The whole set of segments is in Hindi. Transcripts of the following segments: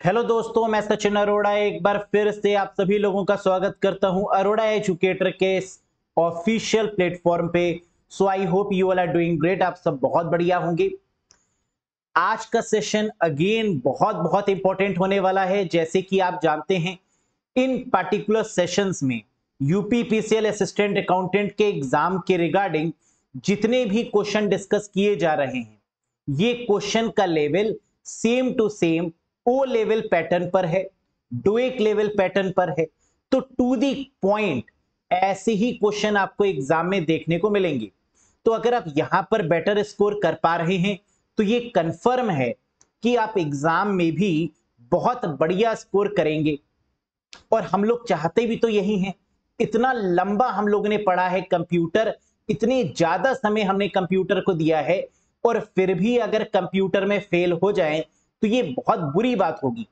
हेलो दोस्तों, मैं सचिन अरोड़ा एक बार फिर से आप सभी लोगों का स्वागत करता हूं अरोड़ा एजुकेटर के ऑफिशियल प्लेटफॉर्म पे। So I hope you all are doing great. आप सब बहुत बढ़िया होंगे। आज का सेशन अगेन बहुत बहुत इंपॉर्टेंट होने वाला है। जैसे कि आप जानते हैं, इन पार्टिकुलर सेशंस में यूपीपीसीएल असिस्टेंट अकाउंटेंट के एग्जाम के रिगार्डिंग जितने भी क्वेश्चन डिस्कस किए जा रहे हैं, ये क्वेश्चन का level same to same O level pattern पर है, डोएक लेवल पैटर्न पर है। तो टू दी पॉइंट ऐसे ही क्वेश्चन आपको एग्जाम में देखने को मिलेंगे। तो अगर आप यहां पर बेटर स्कोर कर पा रहे हैं तो ये कंफर्म है कि आप एग्जाम में भी बहुत बढ़िया स्कोर करेंगे। और हम लोग चाहते भी तो यही हैं। इतना लंबा हम लोगों ने पढ़ा है कंप्यूटर, इतनी ज्यादा समय हमने कंप्यूटर को दिया है, और फिर भी अगर कंप्यूटर में फेल हो जाए तो ये बहुत बुरी बात होगी।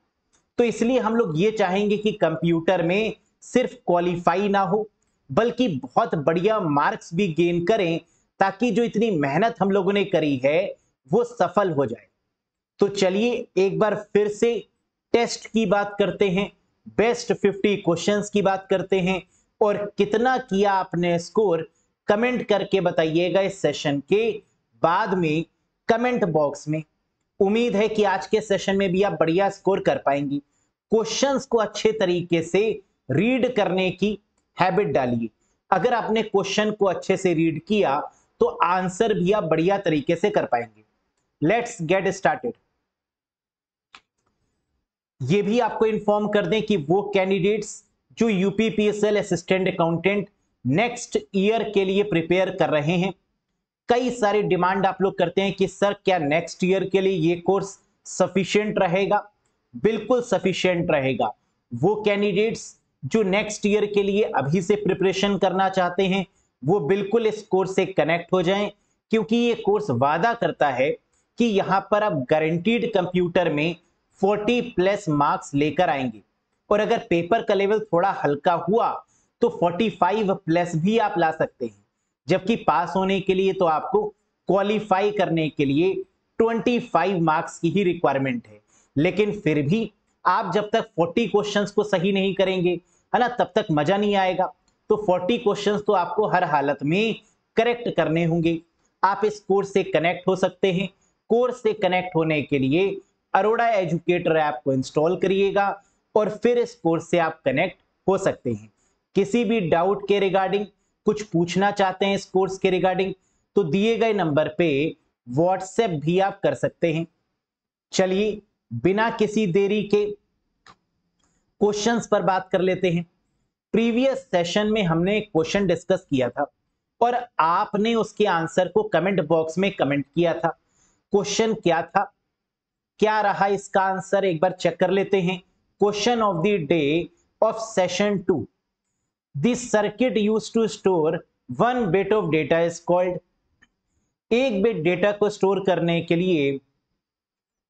तो इसलिए हम लोग ये चाहेंगे कि कंप्यूटर में सिर्फ क्वालिफाई ना हो, बल्कि बहुत बढ़िया मार्क्स भी गेन करें, ताकि जो इतनी मेहनत हम लोगों ने करी है वो सफल हो जाए। तो चलिए एक बार फिर से टेस्ट की बात करते हैं, बेस्ट 50 क्वेश्चंस की बात करते हैं, और कितना किया आपने स्कोर कमेंट करके बताइएगा इस सेशन के बाद में कमेंट बॉक्स में। उम्मीद है कि आज के सेशन में भी आप बढ़िया स्कोर कर पाएंगी। क्वेश्चंस को अच्छे तरीके से रीड करने की हैबिट डालिए। अगर आपने क्वेश्चन को अच्छे से रीड किया तो आंसर भी आप बढ़िया तरीके से कर पाएंगे। Let's get started. ये भी आपको इन्फॉर्म कर दें कि वो कैंडिडेट्स जो यूपीपीएसएल असिस्टेंट अकाउंटेंट नेक्स्ट ईयर के लिए प्रिपेयर कर रहे हैं, कई सारी डिमांड आप लोग करते हैं कि सर क्या नेक्स्ट ईयर के लिए ये कोर्स सफिशिएंट रहेगा। बिल्कुल सफिशिएंट रहेगा। वो कैंडिडेट्स जो नेक्स्ट ईयर के लिए अभी से प्रिपरेशन करना चाहते हैं वो बिल्कुल इस कोर्स से कनेक्ट हो जाएं, क्योंकि ये कोर्स वादा करता है कि यहां पर आप गारंटीड कंप्यूटर में 40 प्लस मार्क्स लेकर आएंगे, और अगर पेपर का लेवल थोड़ा हल्का हुआ तो 45 प्लस भी आप ला सकते हैं। जबकि पास होने के लिए तो आपको क्वालिफाई करने के लिए 25 मार्क्स की ही रिक्वायरमेंट है। लेकिन फिर भी आप जब तक 40 क्वेश्चंस को सही नहीं करेंगे, है ना, तब तक मजा नहीं आएगा। तो 40 क्वेश्चंस तो आपको हर हालत में करेक्ट करने होंगे। आप इस कोर्स से कनेक्ट हो सकते हैं। कोर्स से कनेक्ट होने के लिए अरोड़ा एजुकेटर ऐप को इंस्टॉल करिएगा और फिर इस कोर्स से आप कनेक्ट हो सकते हैं। किसी भी डाउट के रिगार्डिंग कुछ पूछना चाहते हैं इस कोर्स के रिगार्डिंग, तो दिए गए नंबर पे व्हाट्सएप भी आप कर सकते हैं। चलिए बिना किसी देरी के क्वेश्चंस पर बात कर लेते हैं। प्रीवियस सेशन में हमने एक क्वेश्चन डिस्कस किया था और आपने उसके आंसर को कमेंट बॉक्स में कमेंट किया था। क्वेश्चन क्या था, क्या रहा इसका आंसर, एक बार चेक कर लेते हैं। Question of the day of session 2, this circuit used to store 1 bit of data is called. एक बिट डेटा को स्टोर करने के लिए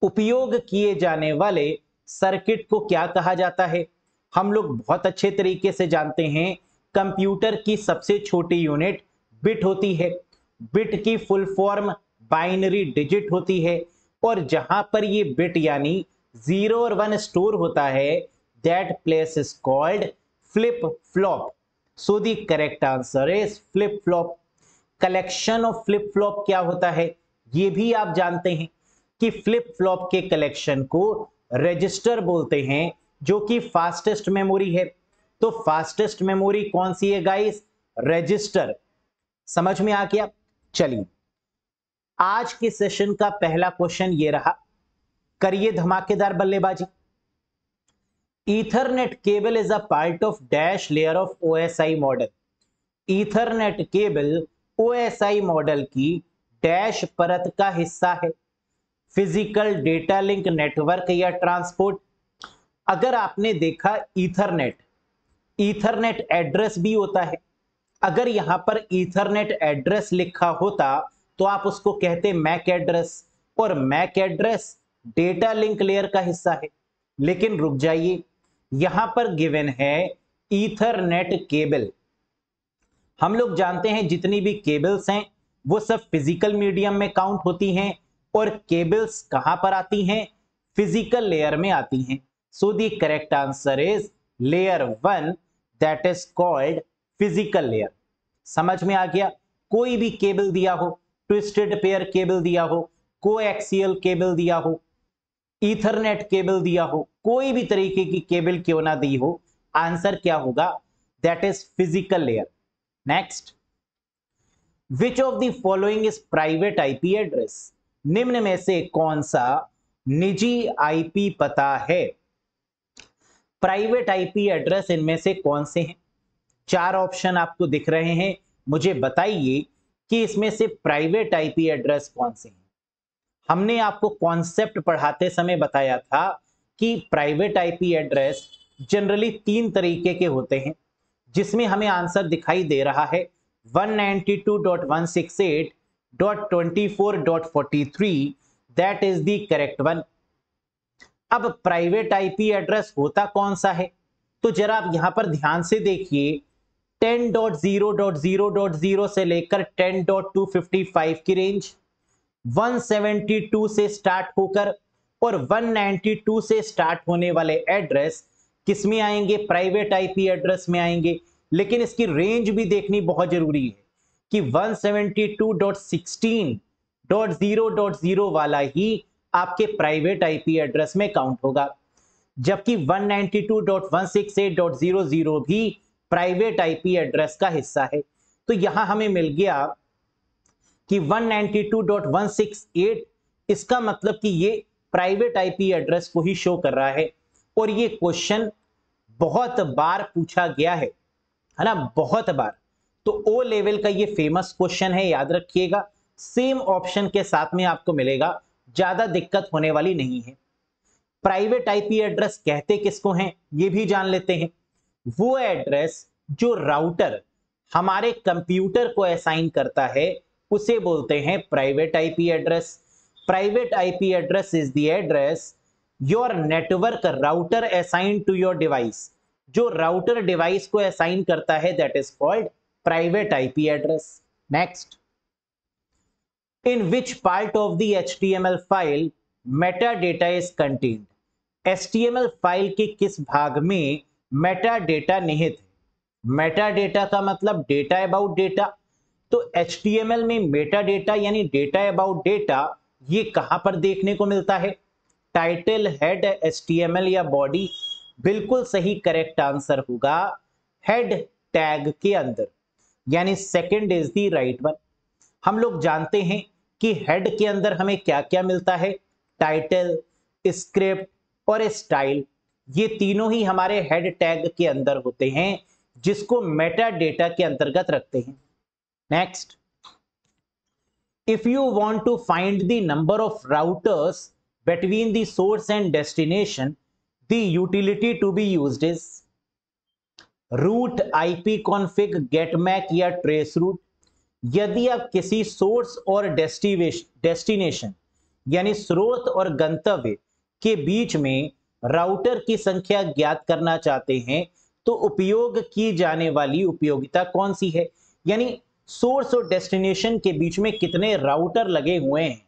उपयोग किए जाने वाले सर्किट को क्या कहा जाता है। हम लोग बहुत अच्छे तरीके से जानते हैं कंप्यूटर की सबसे छोटी यूनिट बिट होती है। बिट की फुल फॉर्म बाइनरी डिजिट होती है, और जहां पर ये बिट यानी 0 और 1 स्टोर होता है, that place is called flip flop. So the correct answer is flip flop. Collection of flip flop क्या होता है ये भी आप जानते हैं कि फ्लिप फ्लॉप के कलेक्शन को रजिस्टर बोलते हैं, जो कि फास्टेस्ट मेमोरी है। तो फास्टेस्ट मेमोरी कौन सी है गाइस? रजिस्टर। समझ में आ गया? चलिए आज के सेशन का पहला क्वेश्चन ये रहा, करिए धमाकेदार बल्लेबाजी। Ethernet cable is a part of dash layer of OSI model. Ethernet cable OSI model की डैश परत का हिस्सा है। फिजिकल डेटा लिंक नेटवर्क या ट्रांसपोर्ट। अगर आपने देखा ईथरनेट, ईथरनेट एड्रेस भी होता है। अगर यहां पर ईथरनेट एड्रेस लिखा होता तो आप उसको कहते मैक एड्रेस, और MAC address data link layer का हिस्सा है। लेकिन रुक जाइए, यहां पर गिवन है ईथरनेट केबल। हम लोग जानते हैं जितनी भी केबल्स हैं वो सब फिजिकल मीडियम में काउंट होती हैं, और केबल्स कहां पर आती हैं? फिजिकल लेयर में आती हैं। So the correct answer is layer 1, that is called physical layer. समझ में आ गया? कोई भी केबल दिया हो, ट्विस्टेड पेयर केबल दिया हो, कोएक्सियल केबल दिया हो, ईथरनेट केबल दिया हो, कोई भी तरीके की केबल क्यों ना दी हो, आंसर क्या होगा? That is physical layer. Next, which of the following is private IP address? निम्न में से कौन सा निजी आईपी पता है? प्राइवेट आईपी एड्रेस इनमें से कौन से हैं? 4 ऑप्शन आपको दिख रहे हैं, मुझे बताइए कि इसमें से प्राइवेट आईपी एड्रेस कौन से हैं। हमने आपको कॉन्सेप्ट पढ़ाते समय बताया था कि प्राइवेट आईपी एड्रेस जनरली 3 तरीके के होते हैं, जिसमें हमें आंसर दिखाई दे रहा है 192.168.24.43, that is the correct one. अब प्राइवेट आईपी एड्रेस होता कौन सा है? तो जरा आप यहां पर ध्यान से देखिए, 10.0.0.0 से लेकर 10.255 की रेंज, 172 से स्टार्ट होकर और 192 से स्टार्ट होने वाले एड्रेस किस में आएंगे? प्राइवेट आईपी एड्रेस में आएंगे। लेकिन इसकी रेंज भी देखनी बहुत जरूरी है कि 172.16.0.0 वाला ही आपके प्राइवेट आईपी एड्रेस में काउंट होगा, जबकि 192.168.00 भी प्राइवेट आईपी एड्रेस का हिस्सा है। तो यहां हमें मिल गया कि 192.168, इसका मतलब कि ये प्राइवेट आईपी एड्रेस को ही शो कर रहा है। और ये क्वेश्चन बहुत बार पूछा गया है ना, बहुत बार। तो ओ लेवल का ये फेमस क्वेश्चन है, याद रखिएगा। सेम ऑप्शन के साथ में आपको मिलेगा, ज्यादा दिक्कत होने वाली नहीं है। प्राइवेट आईपी एड्रेस कहते किसको हैं, ये भी जान लेते हैं। वो एड्रेस जो राउटर हमारे कंप्यूटर को असाइन करता है, उसे बोलते हैं private IP address. Private IP address is the address your network router assign to your device. जो राउटर डिवाइस को असाइन करता है, that is called private IP address. Next, in which part of the HTML file meta data is contained? HTML file के किस भाग में मेटा डेटा निहित है? मेटा डेटा का मतलब डेटा अबाउट डेटा। तो HTML में मेटा डेटा यानी डेटा अबाउट डेटा, ये कहां पर देखने को मिलता है? टाइटल, हेड, HTML या बॉडी? बिल्कुल सही करेक्ट आंसर होगा हेड टैग के अंदर, यानी second is the right one. हम लोग जानते हैं कि हेड के अंदर हमें क्या क्या मिलता है? टाइटल, स्क्रिप्ट और स्टाइल, ये तीनों ही हमारे हेड टैग के अंदर होते हैं, जिसको मेटा डेटा के अंतर्गत रखते हैं। Next, if you want to find the number of routers between the source and destination, the utility to be used is route, IP config, getmac या ट्रेस रूट। यदि आप किसी सोर्स और डेस्टिनेशन यानी स्रोत और गंतव्य के बीच में राउटर की संख्या ज्ञात करना चाहते हैं, तो उपयोग की जाने वाली उपयोगिता कौन सी है? यानी सोर्स और डेस्टिनेशन के बीच में कितने राउटर लगे हुए हैं,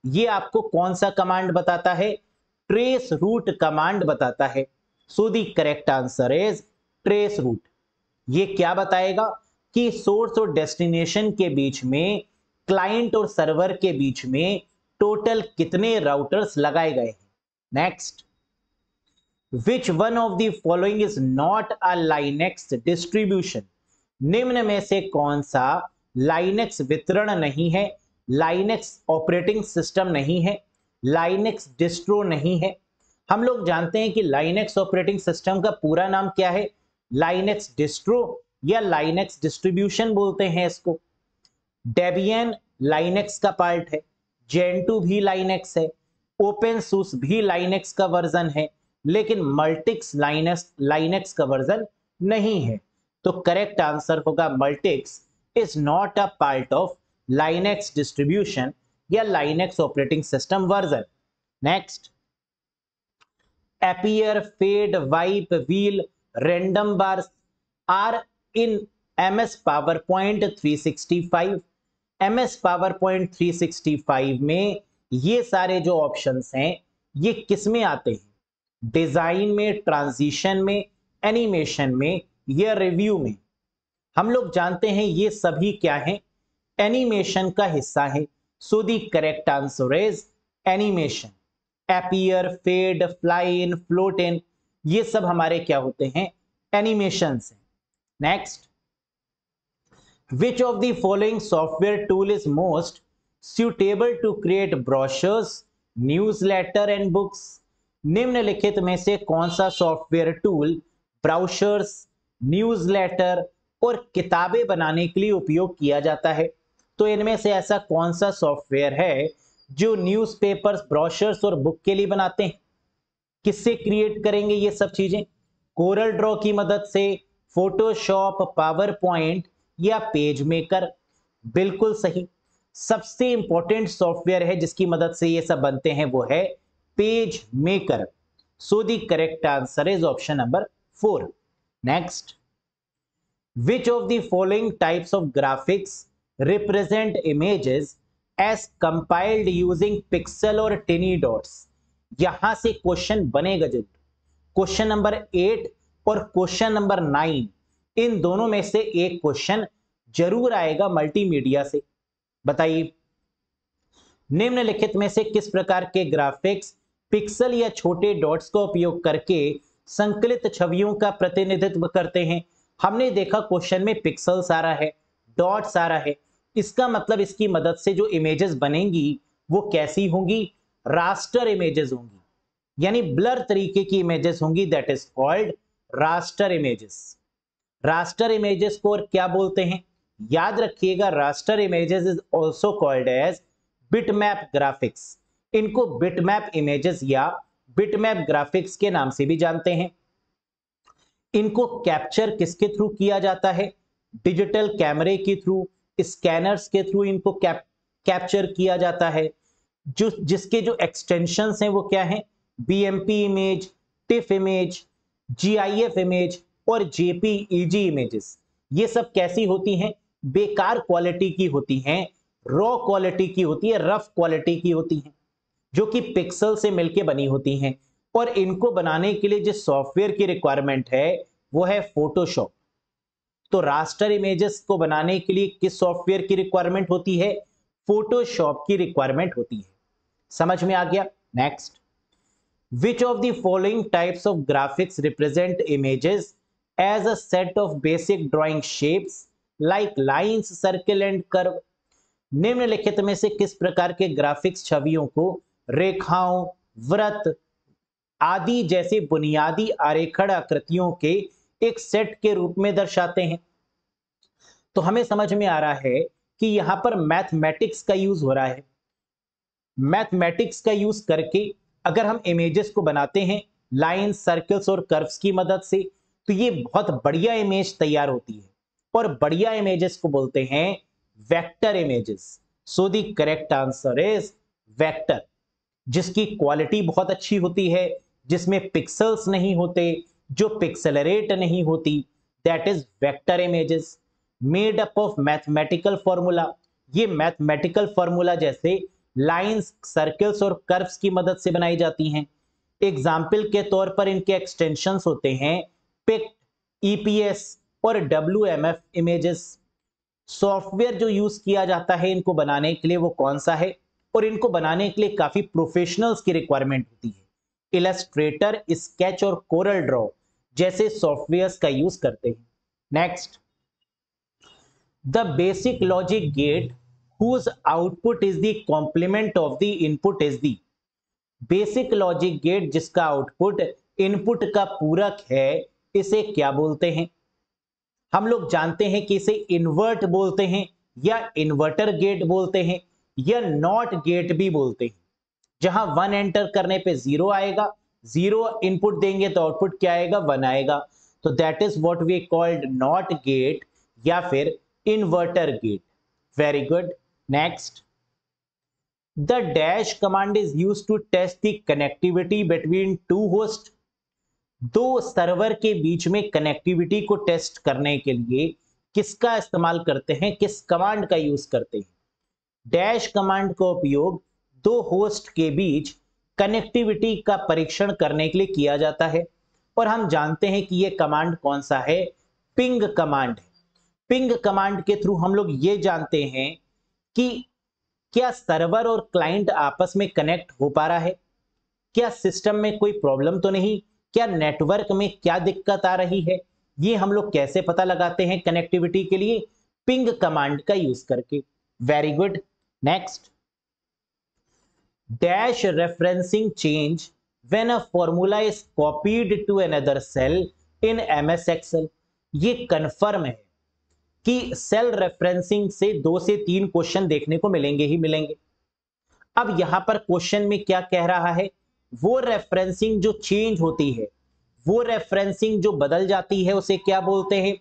ये आपको कौन सा कमांड बताता है? ट्रेस रूट कमांड बताता है। So the correct answer is trace route. ये क्या बताएगा कि सोर्स और डेस्टिनेशन के बीच में, क्लाइंट और सर्वर के बीच में टोटल कितने राउटर्स लगाए गए हैं। Next, which one of the following is not a Linux distribution? निम्न में से कौन सा लाइनेक्स वितरण नहीं है, लाइनेक्स ऑपरेटिंग सिस्टम नहीं है, लाइनेक्स डिस्ट्रो नहीं है? हम लोग जानते हैं कि लाइनेक्स ऑपरेटिंग सिस्टम का पूरा नाम क्या है? लाइनेक्स डिस्ट्रो या लाइनेक्स डिस्ट्रीब्यूशन बोलते हैं इसको। डेबियन लाइनेक्स का पार्ट है, जेंटू भी लाइनेक्स है, ओपन सूस भी लाइनेक्स का वर्जन है, लेकिन मल्टिक्स लाइनेक्स का वर्जन नहीं है। तो करेक्ट आंसर होगा Multics is not a part of Linux distribution या Linux operating system version. Next, appear, fade, wipe, wheel, random bars are in MS PowerPoint 365। MS PowerPoint 365 में ये सारे जो ऑप्शंस हैं, ये किस में आते हैं? डिजाइन में, ट्रांजिशन में, एनिमेशन में या रिव्यू में। हम लोग जानते हैं ये सभी क्या है, एनिमेशन का हिस्सा है। So the correct answer is animation. Appear, fade, fly in, float in, ये सब हमारे क्या होते हैं, एनिमेशन है। Next, which of the following software tool is most suitable to create brochures, newsletter and books? निम्नलिखित में से कौन सा सॉफ्टवेयर टूल ब्राउशर्स, न्यूज़लेटर और किताबें बनाने के लिए उपयोग किया जाता है? तो इनमें से ऐसा कौन सा सॉफ्टवेयर है जो न्यूज़पेपर्स, ब्रोशर्स और बुक के लिए बनाते हैं? किससे क्रिएट करेंगे ये सब चीजें? कोरल ड्रॉ की मदद से, फोटोशॉप, पावर पॉइंट या पेज मेकर? बिल्कुल सही। सबसे इंपॉर्टेंट सॉफ्टवेयर है जिसकी मदद से ये सब बनते हैं वो है page maker. So the correct answer is option number 4। Next, which of the following types of graphics represent images as compiled using pixel और tiny dots? यहां से क्वेश्चन बनेगा जरूर। क्वेश्चन नंबर 8 और क्वेश्चन नंबर 9, इन दोनों में से एक क्वेश्चन जरूर आएगा मल्टीमीडिया से। बताइए, निम्नलिखित में से किस प्रकार के ग्राफिक्स पिक्सल या छोटे डॉट्स का उपयोग करके संकलित छवियों का प्रतिनिधित्व करते हैं? हमने देखा क्वेश्चन में पिक्सल्स आ रहा है, डॉट्स आ रहा है, इसका मतलब इसकी मदद से जो इमेजेस बनेंगी वो कैसी होंगी, रास्टर इमेजेस होंगी, यानी ब्लर तरीके की इमेजेस होंगी, that is called raster images. Raster images को और क्या बोलते हैं? याद रखिएगा, raster images is also called as bitmap graphics. इनको बिटमैप इमेजेस या बिटमैप ग्राफिक्स के नाम से भी जानते हैं। इनको कैप्चर किसके थ्रू किया जाता है? डिजिटल कैमरे के थ्रू, स्कैनर्स के थ्रू इनको कैप्चर किया जाता है। जिसके जो एक्सटेंशंस हैं वो क्या हैं? BMP image, tiff image, GIF image और जेपीईजी इमेजेस। ये सब कैसी होती हैं? बेकार क्वालिटी की होती हैं, रॉ क्वालिटी की होती है, रफ क्वालिटी की होती हैं, जो कि पिक्सल से मिलके बनी होती हैं। और इनको बनाने के लिए जिस सॉफ्टवेयर की रिक्वायरमेंट है वो है फोटोशॉप। तो रास्टर इमेजेस को बनाने के लिए किस सॉफ्टवेयर की रिक्वायरमेंट होती है? फोटोशॉप की रिक्वायरमेंट होती है। समझ में आ गया? Next, which of the following types of graphics represent images as a set of basic drawing shapes like lines, circle and curve? निम्नलिखित में से किस प्रकार के ग्राफिक्स छवियों को रेखाओं, वृत्त आदि जैसे बुनियादी आरेखण आकृतियों के एक सेट के रूप में दर्शाते हैं? तो हमें समझ में आ रहा है कि यहां पर मैथमेटिक्स का यूज हो रहा है। मैथमेटिक्स का यूज करके अगर हम इमेजेस को बनाते हैं लाइन, सर्कल्स और कर्व्स की मदद से, तो ये बहुत बढ़िया इमेज तैयार होती है। और बढ़िया इमेजेस को बोलते हैं vector images. So the correct answer is vector, जिसकी क्वालिटी बहुत अच्छी होती है, जिसमें पिक्सल्स नहीं होते, जो पिक्सेलरेट नहीं होती, that is vector images made up of mathematical formula. ये मैथमेटिकल फॉर्मूला जैसे लाइंस, सर्कल्स और कर्व्स की मदद से बनाई जाती हैं। एग्जाम्पल के तौर पर इनके एक्सटेंशंस होते हैं पिक्ट, ईपीएस और डब्ल्यूएमएफ इमेजेस। सॉफ्टवेयर जो यूज किया जाता है इनको बनाने के लिए वो कौन सा है? और इनको बनाने के लिए काफी प्रोफेशनल्स की रिक्वायरमेंट होती है। इलस्ट्रेटर, स्केच और कोरल ड्रॉ जैसे सॉफ्टवेयर्स का यूज करते हैं। Next, the basic logic gate whose output is the complement of the input is the basic logic gate जिसका आउटपुट इनपुट का पूरक है, इसे क्या बोलते हैं? हम लोग जानते हैं कि इसे इन्वर्ट बोलते हैं या इन्वर्टर गेट बोलते हैं या नॉट गेट भी बोलते हैं। जहां 1 एंटर करने पे 0 आएगा, 0 इनपुट देंगे तो आउटपुट क्या आएगा? 1 आएगा। तो that is what we called not gate या फिर inverter gate. Very good. Next, the dash command is used to test the connectivity between two hosts. दो सर्वर के बीच में कनेक्टिविटी को टेस्ट करने के लिए किसका इस्तेमाल करते हैं, किस कमांड का यूज करते हैं? डैश कमांड का उपयोग दो होस्ट के बीच कनेक्टिविटी का परीक्षण करने के लिए किया जाता है। और हम जानते हैं कि यह कमांड कौन सा है, पिंग कमांड है। पिंग कमांड के थ्रू हम लोग ये जानते हैं कि क्या सर्वर और क्लाइंट आपस में कनेक्ट हो पा रहा है, क्या सिस्टम में कोई प्रॉब्लम तो नहीं, क्या नेटवर्क में क्या दिक्कत आ रही है। ये हम लोग कैसे पता लगाते हैं कनेक्टिविटी के लिए, पिंग कमांड का यूज करके। Very good. Next, dash referencing change when a formula is copied to another cell in MS Excel. ये कंफर्म है कि सेल रेफरेंसिंग से 2 से 3 क्वेश्चन देखने को मिलेंगे ही मिलेंगे। अब यहां पर क्वेश्चन में क्या कह रहा है, वो रेफरेंसिंग जो चेंज होती है, वो रेफरेंसिंग जो बदल जाती है, उसे क्या बोलते हैं।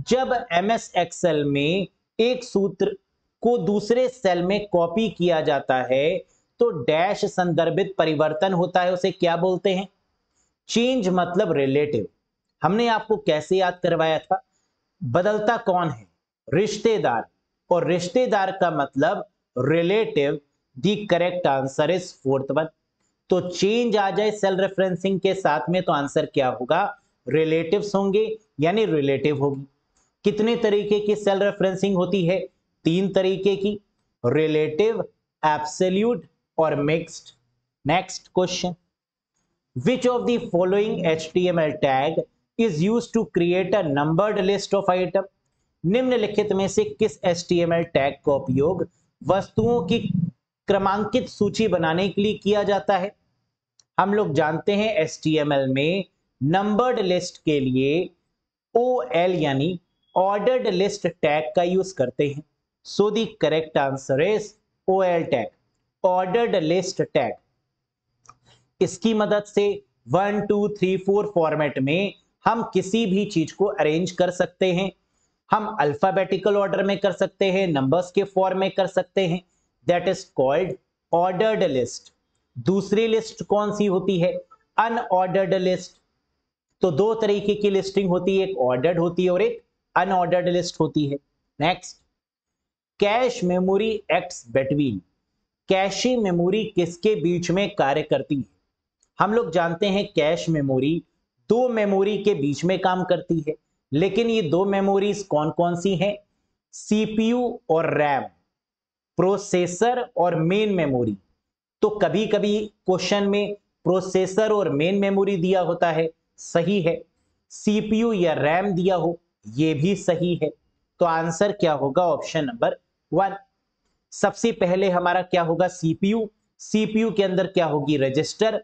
जब एमएस एक्सेल में एक सूत्र को दूसरे सेल में कॉपी किया जाता है तो डैश संदर्भित परिवर्तन होता है, उसे क्या बोलते हैं, चेंज मतलब रिलेटिव। हमने आपको कैसे याद करवाया था, बदलता कौन है, रिश्तेदार, और रिश्तेदार का मतलब relative. The correct answer is fourth one. तो चेंज आ जाए सेल रेफरेंसिंग के साथ में तो आंसर क्या होगा, रिलेटिव्स होंगे, यानी रिलेटिव होगी। कितने तरीके की सेल रेफरेंसिंग होती है, 3 तरीके की, रिलेटिव, एब्सोल्यूट और mixed. Next question, which of the following HTML tag is used to create a numbered list of item। निम्नलिखित में से किस HTML टैग का उपयोग वस्तुओं की क्रमांकित सूची बनाने के लिए किया जाता है। हम लोग जानते हैं HTML में नंबर्ड लिस्ट के लिए OL यानी ऑर्डर्ड लिस्ट टैग का यूज करते हैं। So the correct answer is OL tag, ordered list tag. इसकी मदद से 1 2 3 4 फॉर्मेट में हम किसी भी चीज को अरेंज कर सकते हैं। हम अल्फाबेटिकल ऑर्डर में कर सकते हैं, नंबर्स के फॉर्म में कर सकते हैं, that is called ordered list. दूसरी लिस्ट कौन सी होती है, अनऑर्डर्ड लिस्ट। तो 2 तरीके की लिस्टिंग होती है, एक ऑर्डर्ड होती है और एक अनऑर्डर्ड लिस्ट होती है। Next, cache memory acts between. Cache memory किसके बीच में कार्य करती है। हम लोग जानते हैं कैश मेमोरी 2 मेमोरी के बीच में काम करती है, लेकिन ये 2 मेमोरीज कौन कौन सी हैं, सीपीयू और रैम, प्रोसेसर और मेन मेमोरी। तो कभी कभी क्वेश्चन में प्रोसेसर और मेन मेमोरी दिया होता है, सही है। सीपीयू या रैम दिया हो, ये भी सही है। तो आंसर क्या होगा, ऑप्शन नंबर 1। सबसे पहले हमारा क्या होगा, सीपीयू। सीपीयू के अंदर क्या होगी, रजिस्टर,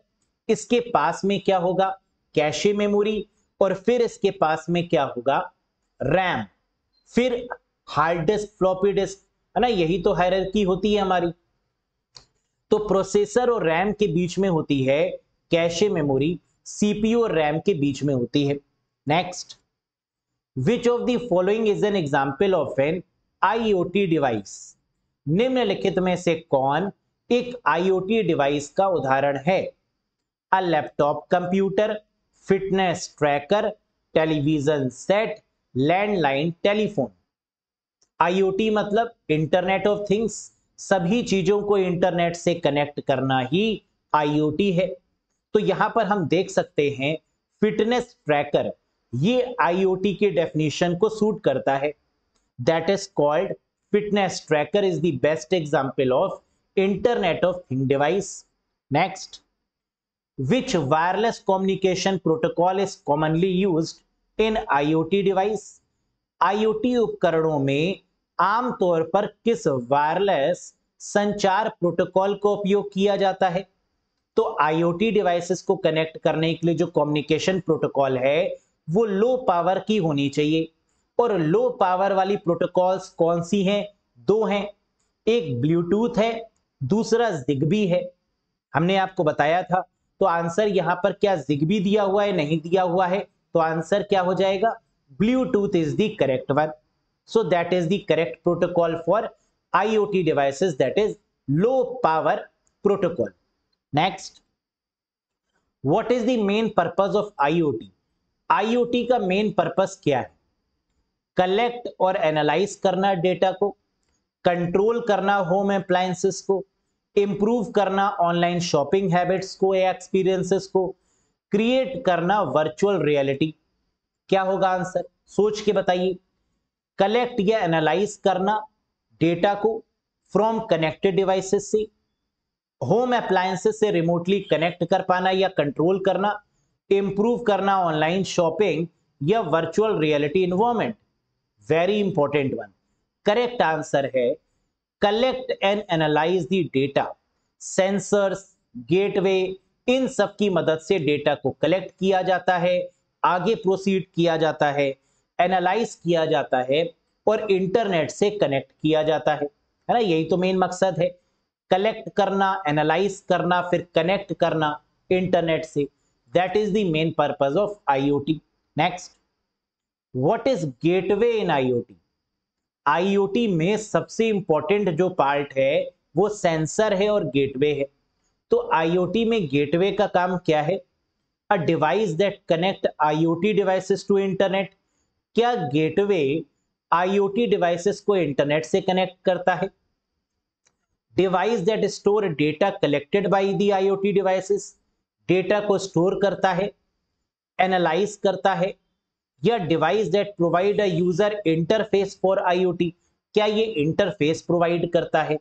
इसके पास में क्या होगा, कैशे मेमोरी, और फिर इसके पास में क्या होगा, रैम, फिर हार्ड डिस्क, फ्लॉपी डिस्क, है ना। यही तो हायरार्की होती है हमारी। तो प्रोसेसर और रैम के बीच में होती है कैशे मेमोरी, सीपीयू और रैम के बीच में होती है। Next, which of the following is an example of an IoT device. निम्नलिखित में से कौन एक आईओटी डिवाइस का उदाहरण है। A laptop computer, fitness tracker, television set, landline telephone. IoT मतलब इंटरनेट ऑफ थिंग्स, सभी चीजों को इंटरनेट से कनेक्ट करना ही आईओटी है। तो यहां पर हम देख सकते हैं फिटनेस ट्रैकर, ये आईओटी के डेफिनेशन को सूट करता है, that is called fitness tracker is the best example of internet of thing device. Next, which wireless communication protocol is commonly used in IoT device। IoT उपकरणों में आमतौर पर किस वायरलेस संचार प्रोटोकॉल का उपयोग किया जाता है। तो IoT डिवाइसेस को कनेक्ट करने के लिए जो कम्युनिकेशन प्रोटोकॉल है वो लो पावर की होनी चाहिए, और लो पावर वाली प्रोटोकॉल्स कौन सी हैं, 2 हैं, एक ब्लूटूथ है, दूसरा जिगबी है। हमने आपको बताया था। तो आंसर यहां पर क्या जिगबी दिया हुआ है, नहीं दिया हुआ है, तो आंसर क्या हो जाएगा, Bluetooth is the correct one. So that is the correct protocol for IoT devices, that is low power protocol। Next, what is the main purpose of IoT। IoT का मेन पर्पस क्या है, कलेक्ट और एनालाइज करना डेटा को, कंट्रोल करना होम अप्लायंसेस को, इंप्रूव करना ऑनलाइन शॉपिंग हैबिट्स को या एक्सपीरियंसेस को, क्रिएट करना वर्चुअल रियलिटी। क्या होगा आंसर, सोच के बताइए। कलेक्ट या एनालाइज करना डेटा को फ्रॉम कनेक्टेड डिवाइसेस से, होम अप्लायंसेस से रिमोटली कनेक्ट कर पाना या कंट्रोल करना, इंप्रूव करना ऑनलाइन शॉपिंग या virtual reality environment. Very important one. Correct answer है collect and analyse the data. Sensors, gateway, इन सब की मदद से डेटा को कलेक्ट किया जाता है, आगे प्रोसीड किया जाता है, एनालाइज किया जाता है और इंटरनेट से कनेक्ट किया जाता है ना। यही तो मेन मकसद है, कलेक्ट करना, एनालाइज करना, फिर कनेक्ट करना इंटरनेट से। That is the main purpose of IoT. Next, what is gateway in IoT? IoT में सबसे इंपॉर्टेंट जो पार्ट है वो सेंसर है और गेटवे है। तो आईओटी में गेटवे का काम क्या है? A device that connect IoT devices to internet. क्या गेटवे आईओटी डिवाइसेस को इंटरनेट से कनेक्ट करता है? Device that store data collected by the IoT devices, data को स्टोर करता है, एनालाइज करता है। या device that provide a user interface for IoT, क्या ये इंटरफेस प्रोवाइड करता है?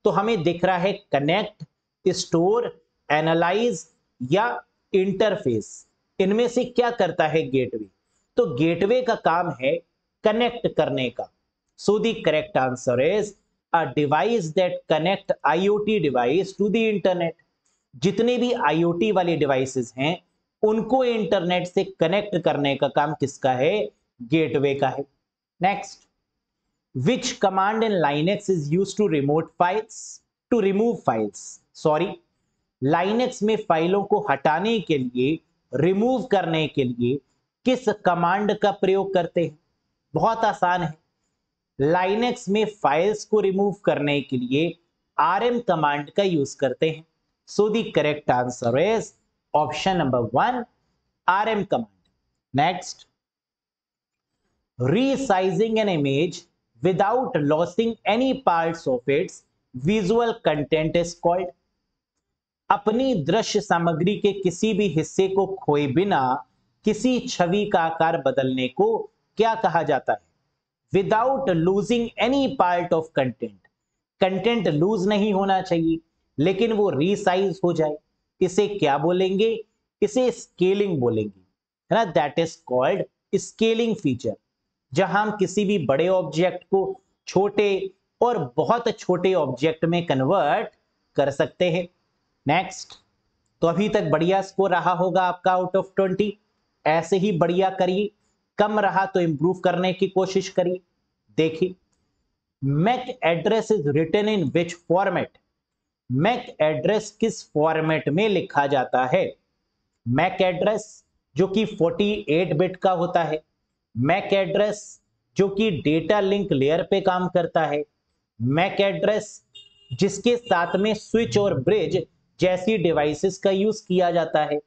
तो हमें दिख रहा है कनेक्ट, स्टोर, एनालाइज या इंटरफेस। इनमें से क्या करता है गेटवे? तो गेटवे का काम है कनेक्ट करने का। So the correct answer is a device that connect IoT device to the internet. जितने भी आईओटी वाले डिवाइसेस हैं उनको इंटरनेट से कनेक्ट करने का काम किसका है? गेटवे का है। Next, which command in Linux is used to remote files to remove files? Sorry, लाइनेक्स में फाइलों को हटाने के लिए, रिमूव करने के लिए किस कमांड का प्रयोग करते हैं? बहुत आसान है। लाइनेक्स में फाइल्स को रिमूव करने के लिए आरएम कमांड का यूज करते हैं। So the correct answer is option number 1, RM command. Next, resizing an image without losing any parts of its visual content is called। अपनी दृश्य सामग्री के किसी भी हिस्से को खोए बिना किसी छवि का आकार बदलने को क्या कहा जाता है? Without losing any part of content. Content lose नहीं होना चाहिए लेकिन वो रीसाइज हो जाए, इसे क्या बोलेंगे? इसे स्केलिंग बोलेंगे, है ना। That is called scaling feature, जहां हम किसी भी बड़े ऑब्जेक्ट को छोटे और बहुत छोटे ऑब्जेक्ट में कन्वर्ट कर सकते हैं। नेक्स्ट, तो अभी तक बढ़िया स्कोर रहा होगा आपका आउट ऑफ 20। ऐसे ही बढ़िया करिए, कम रहा तो इंप्रूव करने की कोशिश करिए। देखिए, MAC address is written in which format? MAC address किस फॉर्मेट में लिखा जाता है? मैक एड्रेस जो कि 48 बिट का होता है, मैक एड्रेस जो कि डेटा लिंक लेयर पे काम करता है, मैक एड्रेस जिसके साथ में स्विच और ब्रिज जैसी डिवाइसेस का यूज किया जाता है,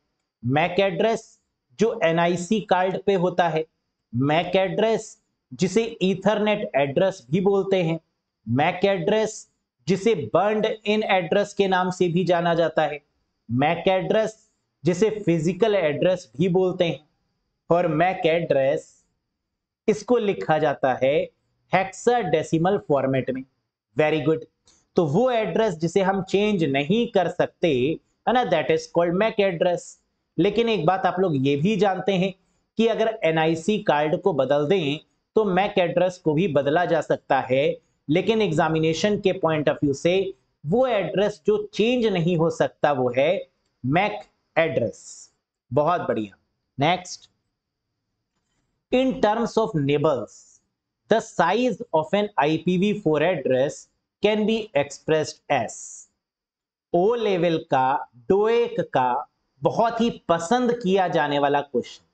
मैक एड्रेस जो एनआईसी कार्ड पे होता है, मैक एड्रेस जिसे ईथरनेट एड्रेस भी बोलते हैं, मैक एड्रेस जिसे बर्न्ड इन एड्रेस के नाम से भी जाना जाता है, मैक एड्रेस जिसे फिजिकल एड्रेस भी बोलते हैं, और मैक एड्रेस इसको लिखा जाता है हेक्साडेसिमल फॉर्मेट में। Very good. तो वो एड्रेस जिसे हम चेंज नहीं कर सकते, है ना, that is called MAC address. लेकिन एक बात आप लोग ये भी जानते हैं कि अगर एनआईसी कार्ड को बदल दें तो मैक एड्रेस को भी बदला जा सकता है, लेकिन एग्जामिनेशन के पॉइंट ऑफ व्यू से वो एड्रेस जो चेंज नहीं हो सकता वो है मैक एड्रेस। बहुत बढ़िया। Next, in terms of nibbles, the size of an IPv4 address can be expressed as। O level का, डोएक का बहुत ही पसंद किया जाने वाला क्वेश्चन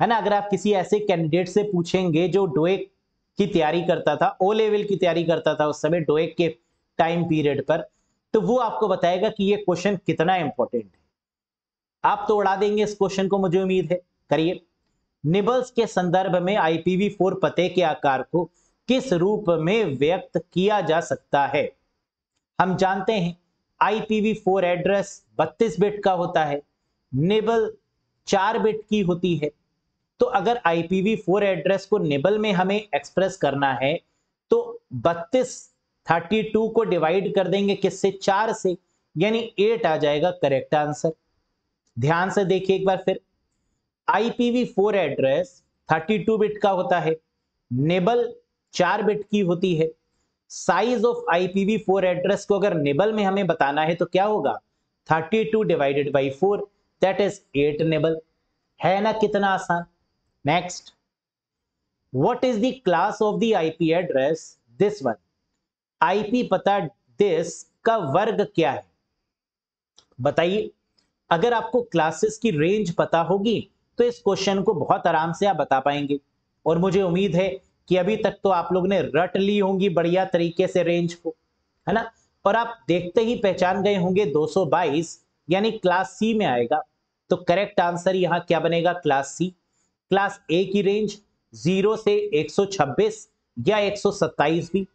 है ना। अगर आप किसी ऐसे कैंडिडेट से पूछेंगे जो डोएक की तैयारी करता था, ओ लेवल की तैयारी करता था उस समय डोएक के टाइम पीरियड पर, तो वो आपको बताएगा कि ये क्वेश्चन कितना इंपॉर्टेंट है। आप तो उड़ा देंगे इस क्वेश्चन को, मुझे उम्मीद है। करिए, निबल्स के संदर्भ में IPv4 पते के आकार को किस रूप में व्यक्त किया जा सकता है? हम जानते हैं IPv4 एड्रेस 32 बिट का होता है, निबल 4 बिट की होती है। तो अगर IPv4 एड्रेस को निबल में हमें एक्सप्रेस करना है तो 32 को डिवाइड कर देंगे किससे, 4 से, यानी 8 आ जाएगा करेक्ट आंसर। ध्यान से देखिए एक बार फिर, IPv4 एड्रेस 32 बिट का होता है, निबल 4 बिट की होती है। साइज ऑफ IPv4 एड्रेस को अगर निबल में हमें बताना है तो क्या होगा, 32 divided by 4, that is 8 nibble. है ना कितना आसान। Next, what is the class of the IP address this one. IP पता दिस का वर्ग क्या है, बताइए। अगर आपको क्लासेस की रेंज पता होगी तो इस क्वेश्चन को बहुत आराम से आप बता पाएंगे, और मुझे उम्मीद है कि अभी तक तो आप लोग ने रट ली होंगी बढ़िया तरीके से रेंज को, है ना। और आप देखते ही पहचान गए होंगे 222 यानी क्लास सी में आएगा। तो करेक्ट आंसर यहां क्या बनेगा, क्लास सी। क्लास ए की रेंज 0 से 126 या 127 भी।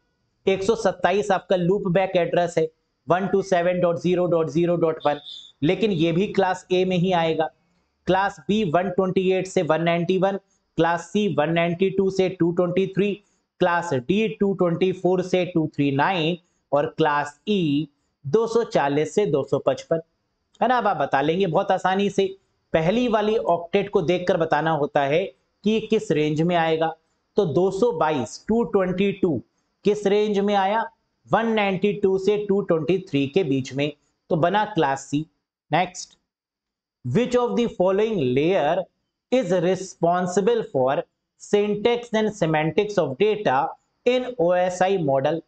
127 आपका लूप बैक एड्रेस है 127.0.0.1, लेकिन ये भी क्लास ए में ही आएगा। क्लास बी 128 से 191, क्लास सी 192 से 223, क्लास डी 224 से 239 और क्लास ई 240 से 255, है ना। अब आप बता लेंगे बहुत आसानी से। पहली वाली ऑक्टेट को देखकर बताना होता है कि किस रेंज में आएगा। तो 222 222 किस रेंज में आया, 192 से 223 के बीच में, तो बना class C. Next, which of the following layer is responsible for syntax and semantics of data in OSI model।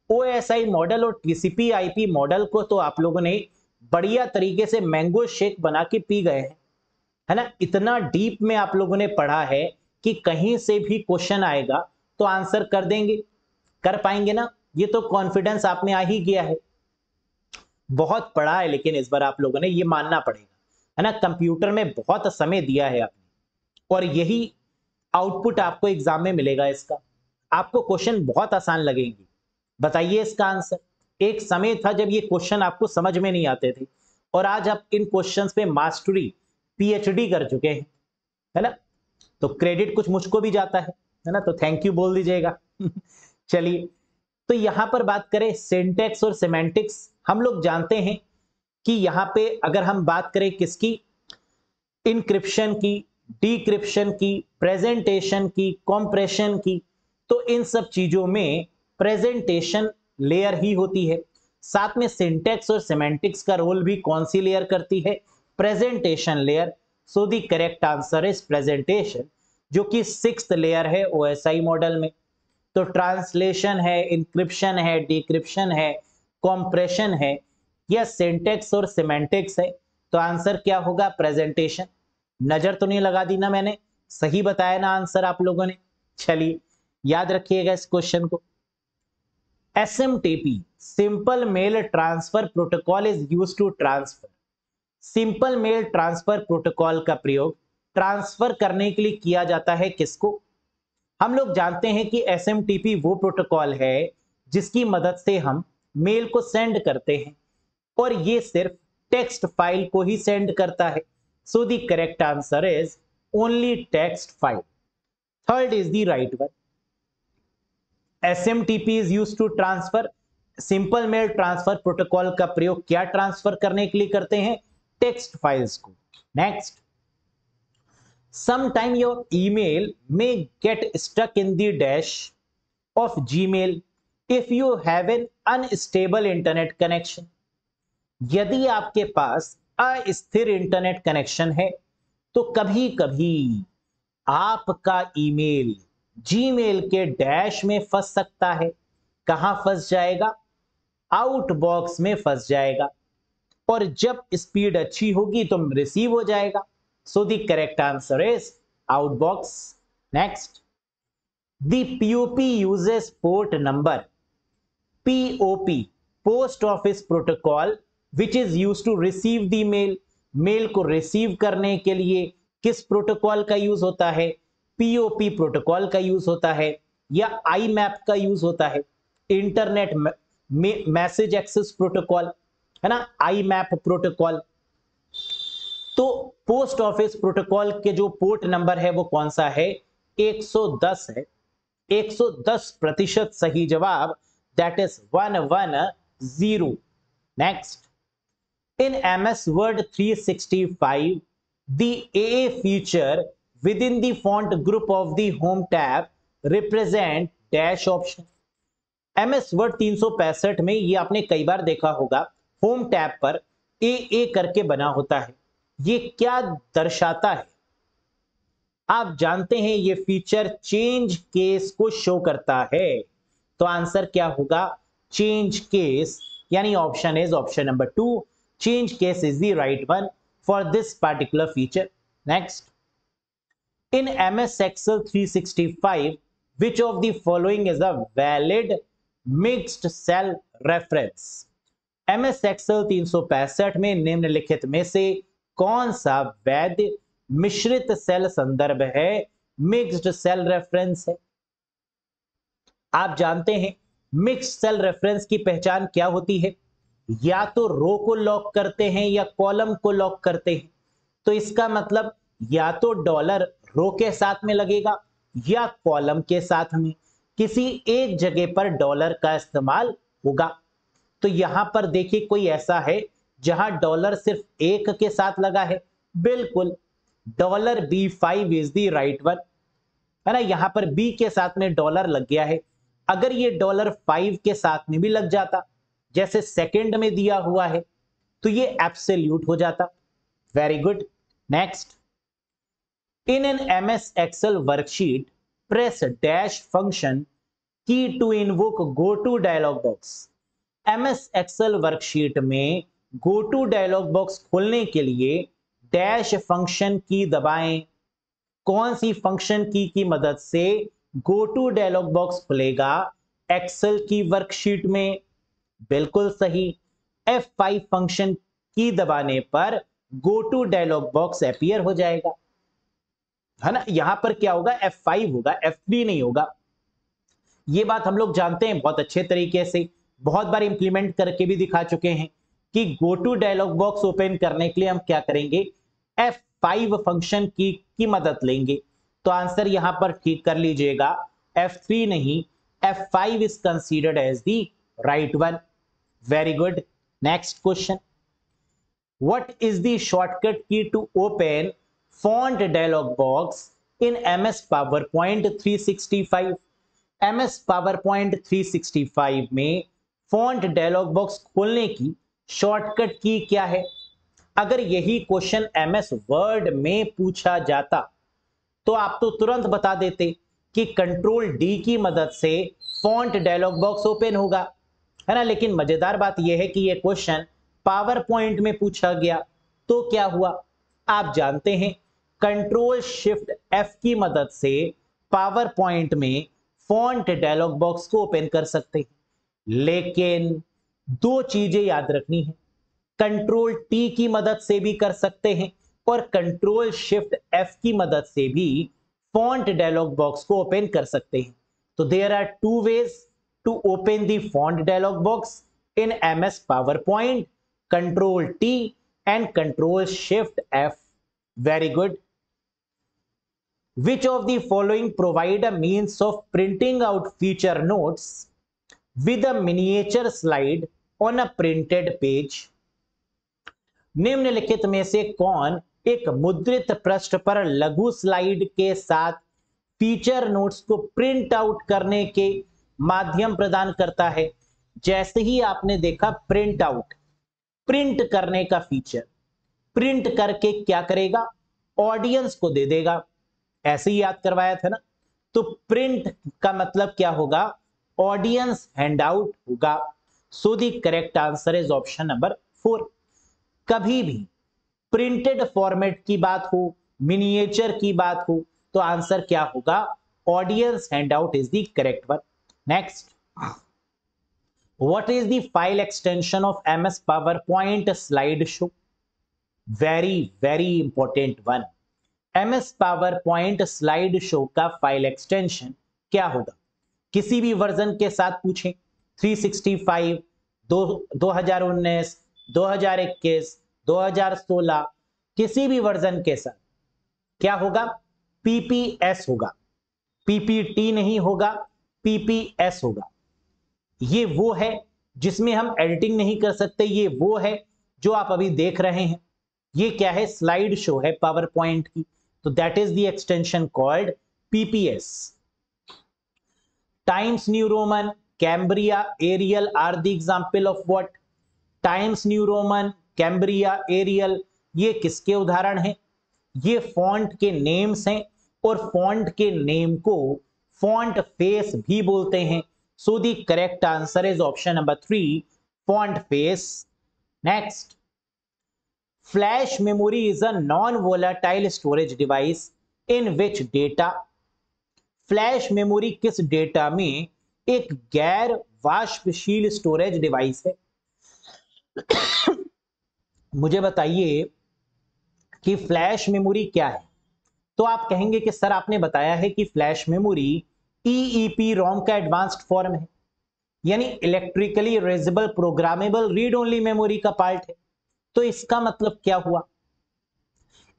OSI model और TCP/IP मॉडल को तो आप लोगों ने बढ़िया तरीके से मैंगो शेक बना के पी गए हैं, है ना। इतना डीप में आप लोगों ने पढ़ा है कि कहीं से भी क्वेश्चन आएगा तो आंसर कर देंगे, कर पाएंगे ना। ये तो कॉन्फिडेंस आप में आ ही गया है। बहुत पढ़ा है लेकिन इस बार आप लोगों ने, ये मानना पड़ेगा, है ना। कंप्यूटर में बहुत समय दिया है आपने, और यही आउटपुट आपको एग्जाम में मिलेगा इसका। आपको क्वेश्चन बहुत आसान लगेंगे। बताइए इसका आंसर। एक समय था जब ये क्वेश्चन आपको समझ में नहीं आते थे, और आज आप इन क्वेश्चंस पे मास्टरी PhD कर चुके हैं, है ना। तो क्रेडिट कुछ मुझको भी जाता है ना, तो थैंक यू बोल दीजिएगा। चलिए, तो यहां पर बात करें सिंटैक्स और सेमेंटिक्स। हम लोग जानते हैं कि यहां पे अगर हम बात करें किसकी, इनक्रिप्शन की, डिक्रिप्शन की, प्रेजेंटेशन की, कॉम्प्रेशन की, तो इन सब चीजों में प्रेजेंटेशन लेयर ही होती है। साथ में सिंटैक्स और सेमेंटिक्स का रोल भी कौन सी लेयर करती है, presentation layer. So the correct answer is presentation, जो कि 6th लेयर है OSI मॉडल में। तो ट्रांसलेशन है, इंक्रिप्शन है, डिक्रिप्शन है, कॉम्प्रेशन है, या सिंटैक्स और सिमेंटिक्स है। तो आंसर क्या होगा, प्रेजेंटेशन। नजर तो नहीं लगा दी ना मैंने, सही बताया ना आंसर आप लोगों ने। चलिए याद रखिएगा इस क्वेश्चन को। SMTP simple mail transfer protocol is used to transfer. Simple mail transfer protocol का प्रयोग ट्रांसफर करने के लिए किया जाता है किसको। हम लोग जानते हैं कि SMTP वो प्रोटोकॉल है जिसकी मदद से हम मेल को सेंड करते हैं, और ये सिर्फ टेक्स्ट फाइल को ही सेंड करता है। So the correct answer is only text file. Third is the right one. SMTP is used to transfer. Simple mail transfer protocol का प्रयोग क्या ट्रांसफर करने के लिए करते हैं, टेक्स्ट फाइल्स को। Next, sometime your email may get stuck in the dash of Gmail if you have an unstable internet connection। यदि आपके पास अस्थिर इंटरनेट कनेक्शन है तो कभी कभी आपका ईमेल जीमेल के डैश में फंस सकता है। कहां फंस जाएगा, आउटबॉक्स में फंस जाएगा, और जब स्पीड अच्छी होगी तो रिसीव हो जाएगा। So the correct answer is outbox. Next, the POP uses port number POP post office protocol which is use to receive the mail. Mail को रिसीव करने के लिए किस प्रोटोकॉल का यूज होता है, POP प्रोटोकॉल का यूज होता है, या IMAP का यूज होता है, इंटरनेट मैसेज एक्सेस प्रोटोकॉल, है ना, IMAP प्रोटोकॉल। तो पोस्ट ऑफिस प्रोटोकॉल के जो पोर्ट नंबर है वो कौन सा है? 110 है। 110% सही जवाब, that is 110। Next, in MS Word 365, the AA feature within the font group of the Home tab represent dash option। MS Word 365 में ये आपने कई बार देखा होगा, होम टैब पर AA करके बना होता है। ये क्या दर्शाता है? आप जानते हैं ये फीचर चेंज केस को शो करता है। तो आंसर क्या होगा? चेंज केस, यानी option is option number 2, change case is the right one for this particular feature. Next, in MS Excel 365 which of the following is a valid mixed cell reference? MS Excel 365 में निम्नलिखित में से कौन सा वैध मिश्रित सेल संदर्भ है, मिक्स्ड सेल रेफरेंस है? आप जानते हैं मिक्स्ड सेल रेफरेंस की पहचान क्या होती है? या तो रो को लॉक करते हैं या कॉलम को लॉक करते हैं। तो इसका मतलब या तो डॉलर रो के साथ में लगेगा या कॉलम के साथ में, किसी एक जगह पर डॉलर का इस्तेमाल होगा। तो यहां पर देखिए कोई ऐसा है जहां डॉलर सिर्फ एक के साथ लगा है, बिल्कुल $B5 is the right one, है ना। यहां पर बी के साथ में डॉलर लग गया है। अगर ये $5 के साथ में भी लग जाता, जैसे सेकंड में दिया हुआ है, तो ये एब्सोल्यूट हो जाता। Very good. Next, in an MS Excel worksheet press dash function key to invoke go to dialog box. MS Excel worksheet में गो टू डायलॉग बॉक्स खोलने के लिए डैश फंक्शन की दबाएं। कौन सी फंक्शन की मदद से गो टू डायलॉग बॉक्स खुलेगा एक्सेल की वर्कशीट में? बिल्कुल सही, F5 फंक्शन की दबाने पर go to dialog box appear हो जाएगा, है ना। यहां पर क्या होगा? F5 होगा, F3 नहीं होगा। ये बात हम लोग जानते हैं बहुत अच्छे तरीके से, बहुत बार इंप्लीमेंट करके भी दिखा चुके हैं कि go to dialog box open करने के लिए हम क्या करेंगे? F5 फंक्शन की मदद लेंगे। तो आंसर यहां पर ठीक कर लीजिएगा, F3 नहीं, F5 is considered as the right one. Very good. Next question, what is the shortcut key to open font dialog box in MS PowerPoint 365? MS PowerPoint 365 में फॉन्ट डायलॉग बॉक्स खोलने की शॉर्टकट की क्या है? अगर यही क्वेश्चन MS वर्ड में पूछा जाता तो आप तो तुरंत बता देते कि Ctrl+D की मदद से फॉन्ट डायलॉग बॉक्स ओपन होगा, है ना। लेकिन मजेदार बात यह है कि यह क्वेश्चन पावर पॉइंट में पूछा गया, तो क्या हुआ? आप जानते हैं Ctrl+Shift+F की मदद से पावर पॉइंट में फॉन्ट डायलॉग बॉक्स को ओपन कर सकते हैं। लेकिन दो चीजें याद रखनी है, Ctrl+T की मदद से भी कर सकते हैं और Ctrl+Shift+F की मदद से भी फॉन्ट डायलॉग बॉक्स को ओपन कर सकते हैं। तो there are two ways to open the font dialog box in MS PowerPoint, Ctrl+T and Ctrl+Shift+F। Very good. Which of the following provide a means of printing out feature notes with a miniature slide on a printed page? निम्नलिखित में से कौन एक मुद्रित पृष्ठ पर लघु स्लाइड के साथ फीचर नोट्स को प्रिंट आउट करने के माध्यम प्रदान करता है? जैसे ही आपने देखा प्रिंट आउट, प्रिंट करने का फीचर, प्रिंट करके क्या करेगा? ऑडियंस को दे देगा। ऐसे ही याद करवाया था ना। तो प्रिंट का मतलब क्या होगा? ऑडियंस हैंडआउट होगा। सो the correct answer is option number 4। कभी भी प्रिंटेड फॉर्मेट की बात हो, मिनिएचर की बात हो, तो आंसर क्या होगा? Audience handout is the correct one. Next, what is the file extension of MS PowerPoint slide show? Very very important one. MS PowerPoint slide show का फाइल एक्सटेंशन क्या होगा? किसी भी वर्जन के साथ पूछें 365, 2019, 2021, 2016 किसी भी वर्जन के साथ क्या होगा? पीपीएस होगा, पीपीटी नहीं होगा, पीपीएस होगा। ये वो है जिसमें हम एडिटिंग नहीं कर सकते, ये वो है जो आप अभी देख रहे हैं। ये क्या है? स्लाइड शो है पावर पॉइंट की, तो that is the extension called PPS. Times New Roman, Cambria, Arial are the example of what? Times New Roman, Cambria, Arial, ये किसके उदाहरण हैं? ये फॉन्ट के नेम्स हैं, और फॉन्ट के नेम को फॉन्ट फेस भी बोलते हैं। So the correct answer is option number 3, font face. Next, flash memory is a non volatile storage device in which data. Flash memory किस डेटा में एक गैर वाष्पशील स्टोरेज डिवाइस है? मुझे बताइए कि फ्लैश मेमोरी क्या है। तो आप कहेंगे कि सर आपने बताया है कि फ्लैश मेमोरी ईईपी रोम का एडवांस्ड फॉर्म है, यानी electrically erasable programmable read only memory का पार्ट है। तो इसका मतलब क्या हुआ?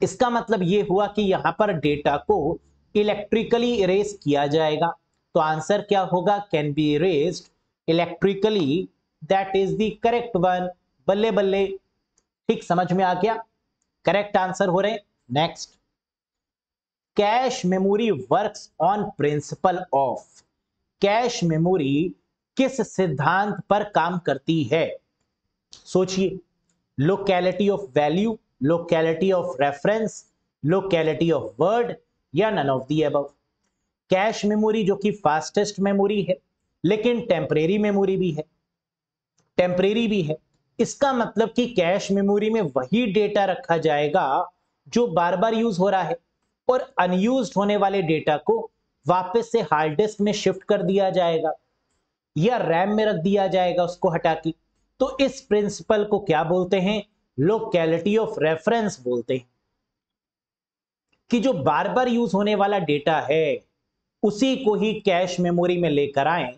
इसका मतलब यह हुआ कि यहां पर डेटा को इलेक्ट्रिकली इरेज किया जाएगा। तो आंसर क्या होगा? Can be erased electrically, that is the correct one. बल्ले बल्ले, ठीक समझ में आ गया, करेक्ट आंसर हो रहे। Next, cache memory works on principle of. Cache memory किस सिद्धांत पर काम करती है? सोचिए, locality of value, locality of reference, locality of word, या none of the above. Cache memory जो कि फास्टेस्ट मेमोरी है, लेकिन टेम्परेरी मेमोरी भी है, टेम्परेरी भी है। इसका मतलब कि कैश मेमोरी में वही डेटा रखा जाएगा जो बार बार यूज हो रहा है, और अनयूज्ड होने वाले डेटा को वापस से हार्ड डिस्क में शिफ्ट कर दिया जाएगा या रैम में रख दिया जाएगा उसको हटा के। तो इस प्रिंसिपल को क्या बोलते हैं? लोकेलिटी ऑफ रेफरेंस बोलते हैं, कि जो बार बार यूज होने वाला डेटा है उसी को ही कैश मेमोरी में लेकर आए।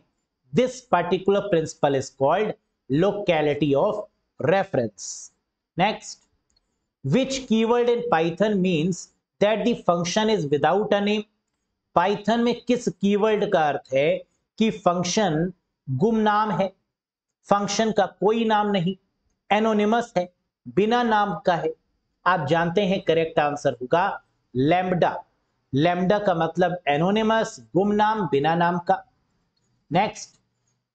This particular principle is called locality of reference. Next, which keyword in Python means that the function is without a name? Python में किस कीवर्ड का अर्थ है कि फंक्शन गुमनाम है, फंक्शन का कोई नाम नहीं, एनोनिमस है, बिना नाम का है? आप जानते हैं करेक्ट आंसर होगा लैम्बडा। लैम्बडा का मतलब एनोनिमस, गुमनाम, बिना नाम का। Next,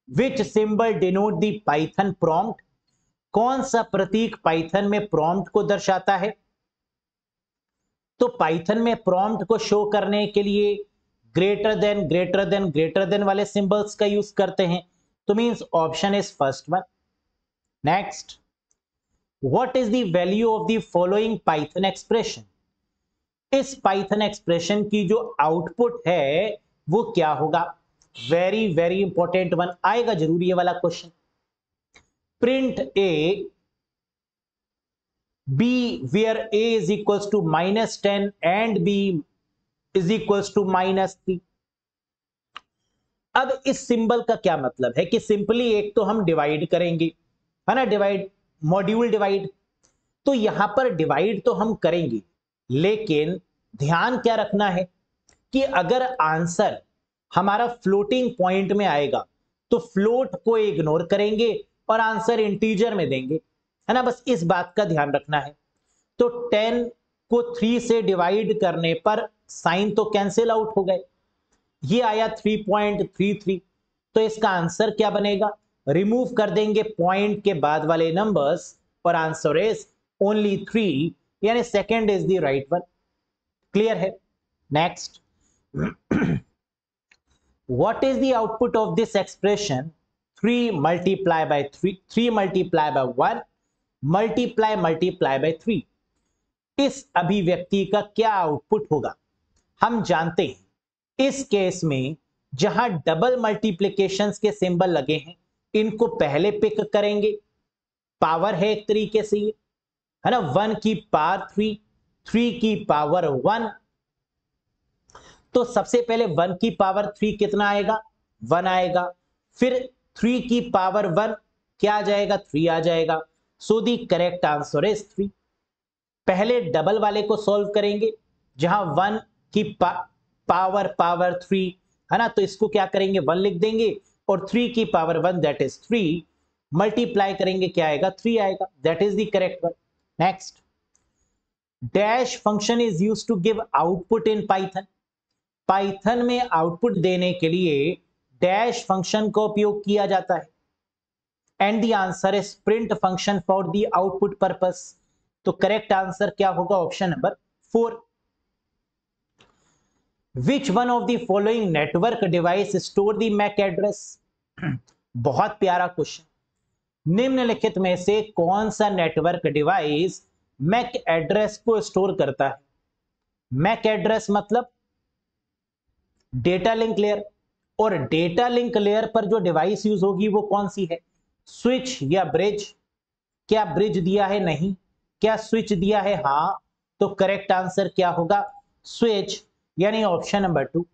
which symbol denote the Python prompt? कौन सा प्रतीक पाइथन में प्रॉम्प्ट को दर्शाता है? तो पाइथन में प्रॉम्प्ट को शो करने के लिए greater than, greater than, greater than वाले सिंबल्स का यूज करते हैं। तो means option is first one. Next, what is the value of the following Python expression? इस पाइथन एक्सप्रेशन की जो आउटपुट है वो क्या होगा? वेरी वेरी इंपॉर्टेंट वन, आएगा जरूर ये वाला question. Print A b where a is equals to -10 and b is equals to -3। अब इस सिंबल का क्या मतलब है कि सिंपली एक तो हम डिवाइड करेंगे, है ना, डिवाइड, मॉड्यूल डिवाइड। तो यहां पर डिवाइड तो हम करेंगे, लेकिन ध्यान क्या रखना है कि अगर आंसर हमारा फ्लोटिंग पॉइंट में आएगा तो फ्लोट को इग्नोर करेंगे और आंसर इंटीजर में देंगे, है ना, बस इस बात का ध्यान रखना है। तो 10 को 3 से डिवाइड करने पर साइन तो कैंसिल आउट हो गए, ये आया 3.33। तो इसका आंसर क्या बनेगा? रिमूव कर देंगे पॉइंट के बाद वाले नंबर्स और आंसर इज ओनली 3, यानी second is the right one. Clear है? Next, what is the output of this expression 3 multiply by 3, 3 multiply by 1 multiply by 3? इस अभिव्यक्ति का क्या आउटपुट होगा? हम जानते हैं इस केस में जहां डबल मल्टीप्लिकेशंस के सिंबल लगे हैं इनको पहले पिक करेंगे, पावर है एक तरीके से ये, है ना, 1 की पावर 3, 3 की पावर 1। तो सबसे पहले 1 की पावर 3 कितना आएगा? 1 आएगा। फिर 3 की पावर 1 क्या आ जाएगा, 3 आ जाएगा। सो दी करेक्ट आंसर इज 3। पहले डबल वाले को सॉल्व करेंगे जहां 1 की पावर 3 है ना, तो इसको क्या करेंगे 1 लिख देंगे और 3 की पावर 1 दैट इज 3 मल्टीप्लाई करेंगे क्या आएगा 3 आएगा, that is the correct one. Next, dash function is used to give output in Python. Python में आउटपुट देने के लिए डैश फंक्शन का उपयोग किया जाता है। And the answer is print function for the output purpose. तो करेक्ट आंसर क्या होगा, option number 4। Which one of the following network device store the MAC address. बहुत प्यारा क्वेश्चन। निम्नलिखित में से कौन सा नेटवर्क डिवाइस मैक एड्रेस को स्टोर करता है। मैक एड्रेस मतलब डेटा लिंक लेयर, और डेटा लिंक लेयर पर जो डिवाइस यूज होगी वो कौन सी है, स्विच या ब्रिज। क्या ब्रिज दिया है, नहीं। क्या स्विच दिया है, हां। तो करेक्ट आंसर क्या होगा, स्विच, यानी ऑप्शन नंबर 2।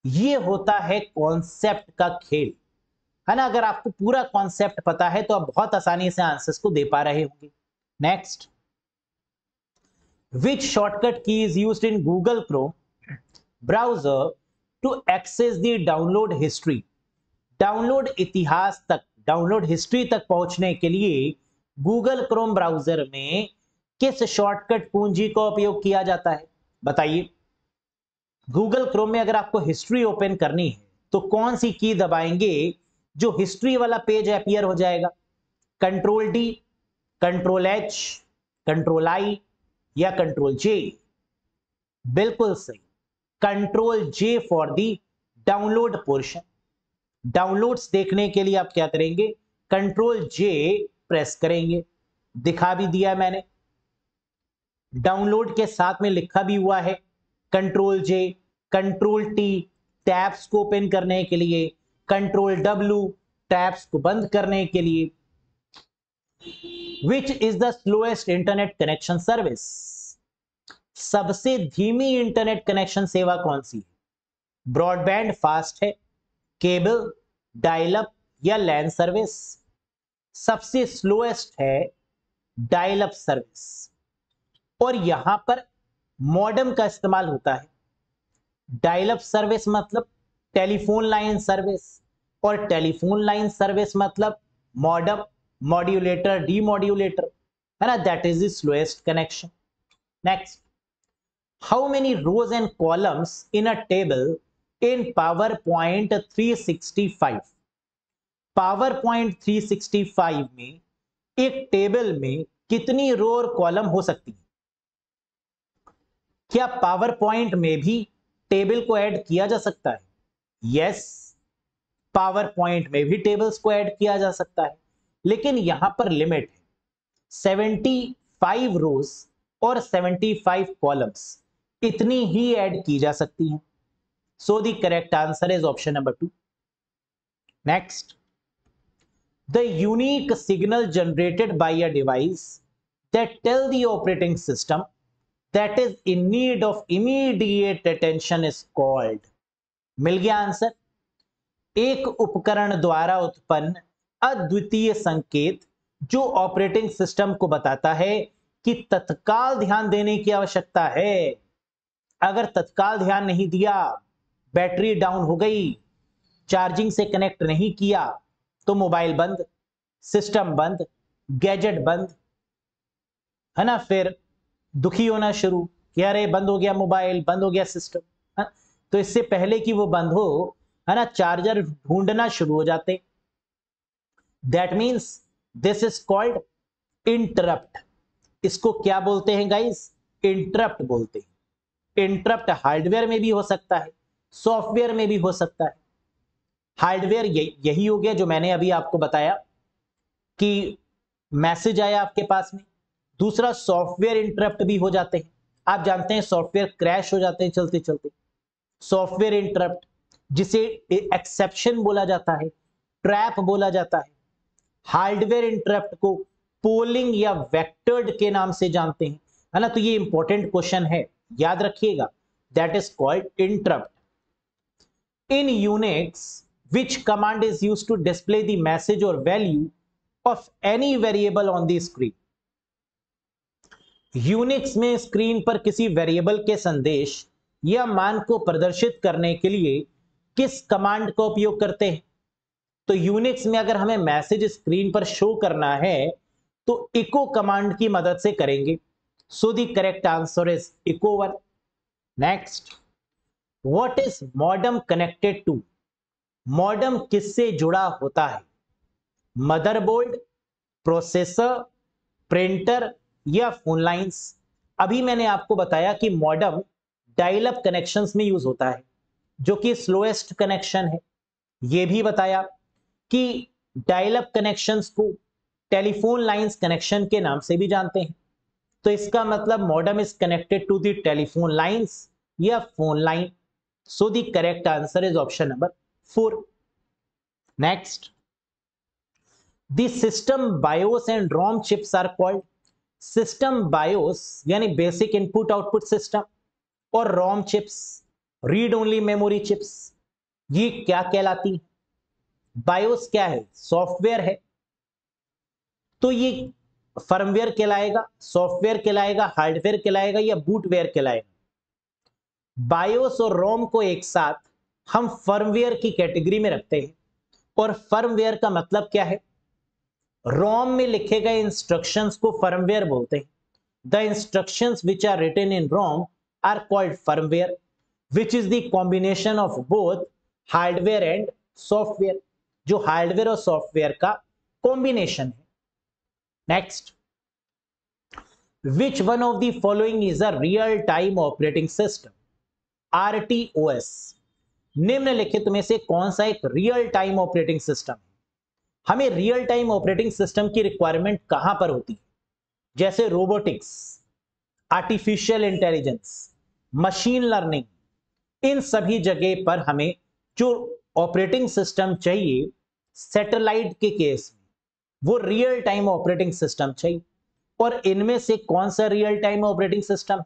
ये होता है कॉन्सेप्ट का खेल, है ना। अगर आपको पूरा कॉन्सेप्ट पता है तो आप बहुत आसानी से आंसर्स को दे पा रहे होंगे। Next, which shortcut key is used in Google Chrome browser to access the download history. Download इतिहास तक, डाउनलोड हिस्ट्री तक पहुंचने के लिए गूगल क्रोम ब्राउजर में किस शॉर्टकट कुंजी का उपयोग किया जाता है, बताइए। गूगल क्रोम में अगर आपको हिस्ट्री ओपन करनी है तो कौन सी की दबाएंगे जो हिस्ट्री वाला पेज अपीयर हो जाएगा, control D, control H, control I या कंट्रोल जे। बिल्कुल सही, control J for the download portion. Downloads देखने के लिए आप क्या करेंगे, कंट्रोल जे प्रेस करेंगे। दिखा भी दिया मैंने, डाउनलोड के साथ में लिखा भी हुआ है कंट्रोल जे, कंट्रोल टी टैब्स को ओपन करने के लिए, कंट्रोल डब्ल्यू टैब्स को बंद करने के लिए। Which is the slowest internet connection service. सबसे धीमी इंटरनेट कनेक्शन सेवा कौन सी है, ब्रॉडबैंड फास्ट है, केबल, डायल अप या लैंड सर्विस। सबसे स्लोएस्ट है डायल अप सर्विस, और यहां पर मॉडेम का इस्तेमाल होता है। डायल अप सर्विस मतलब टेलीफोन लाइन सर्विस, और टेलीफोन लाइन सर्विस मतलब मॉडेम, मॉड्यूलेटर, डीमॉड्यूलेटर, है ना, that is the slowest connection. Next, how many rows and columns in a table in PowerPoint 365। PowerPoint 365 में एक टेबल में कितनी रो और कॉलम हो सकती है। क्या पावर पॉइंट में भी टेबल को ऐड किया जा सकता है, यस, पावर पॉइंट में भी टेबल्स को ऐड किया जा सकता है, लेकिन यहां पर लिमिट है 75 रोज और 75 कॉलम्स, इतनी ही ऐड की जा सकती हैं। So the correct answer is option number 2। Next, the unique signal generated by a device that tell the operating system that is in need of immediate attention is called। मिल गया आंसर। एक उपकरण द्वारा उत्पन्न अद्वितीय संकेत जो ऑपरेटिंग सिस्टम को बताता है कि तत्काल ध्यान देने की आवश्यकता है। अगर तत्काल ध्यान नहीं दिया, बैटरी डाउन हो गई, चार्जिंग से कनेक्ट नहीं किया, तो मोबाइल बंद, सिस्टम बंद, गैजेट बंद, है ना, फिर दुखी होना शुरू कि अरे बंद हो गया मोबाइल, बंद हो गया सिस्टम। तो इससे पहले कि वो बंद हो, है ना, चार्जर ढूंढना शुरू हो जाते। That means this is called interrupt. इसको क्या बोलते हैं गाइस, इंटरप्ट बोलते हैं। इंटरप्ट हार्डवेयर में भी हो सकता है, सॉफ्टवेयर में भी हो सकता है। हार्डवेयर यही हो गया जो मैंने अभी आपको बताया कि मैसेज आया आपके पास में। दूसरा, सॉफ्टवेयर इंटरप्ट भी हो जाते हैं। आप जानते हैं सॉफ्टवेयर क्रैश हो जाते हैं चलते चलते, सॉफ्टवेयर इंटरप्ट, जिसे एक्सेप्शन बोला जाता है, ट्रैप बोला जाता है। हार्डवेयर इंटरप्ट को पोलिंग या वेक्टर्ड के नाम से जानते हैं, है ना। तो ये इंपॉर्टेंट क्वेश्चन है, याद रखिएगा, that is called interrupt. In Unix which command is used to display the message or value of any variable on the screen? Unix में स्क्रीन पर किसी वेरिएबल के संदेश या मान को प्रदर्शित करने के लिए किस कमांड का उपयोग करते हैं? तो यूनिक्स में अगर हमें मैसेज स्क्रीन पर शो करना है तो इको कमांड की मदद से करेंगे. So the correct answer is echo 1. Next, what is modem connected to? Modem किससे जुड़ा होता है? मदरबोर्ड, प्रोसेसर, प्रिंटर या फोन लाइंस? अभी मैंने आपको बताया कि मॉडेम डायल अप कनेक्शंस में यूज होता है जो कि स्लोएस्ट कनेक्शन है. यह भी बताया कि डायल अप कनेक्शंस को टेलीफोन लाइंस कनेक्शन के नाम से भी जानते हैं. तो इसका मतलब modem is connected to the telephone lines या phone line. So the correct answer is option number 4. Next, the system BIOS and ROM chips are called. System BIOS यानी बेसिक इनपुट आउटपुट सिस्टम और ROM chips read only memory chips, ये क्या कहलाती है? बायोस क्या है? सॉफ्टवेयर है. तो ये फर्मवेयर कहलाएगा, सॉफ्टवेयर कहलाएगा, हार्डवेयर कहलाएगा या बूटवेयर कहलाएगा? बायोस और रोम को एक साथ हम फर्मवेयर की कैटेगरी में रखते हैं. और फर्मवेयर का मतलब क्या है? रोम में लिखे गए इंस्ट्रक्शंस को फर्मवेयर बोलते हैं. The instructions which are written in ROM are called firmware, which is the combination of both hardware and software, जो हार्डवेयर और सॉफ्टवेयर का कॉम्बिनेशन है. Next, which one of the following is a real time operating system? RTOS. निम्नलिखित में से कौन सा एक रियल टाइम ऑपरेटिंग सिस्टम है? हमें रियल टाइम ऑपरेटिंग सिस्टम की रिक्वायरमेंट कहां पर होती है? जैसे robotics, artificial intelligence, machine learning, इन सभी जगह पर हमें जो ऑपरेटिंग सिस्टम चाहिए सैटेलाइट के केस में वो रियल टाइम ऑपरेटिंग सिस्टम चाहिए. और इनमें से कौन सा रियल टाइम ऑपरेटिंग सिस्टम है?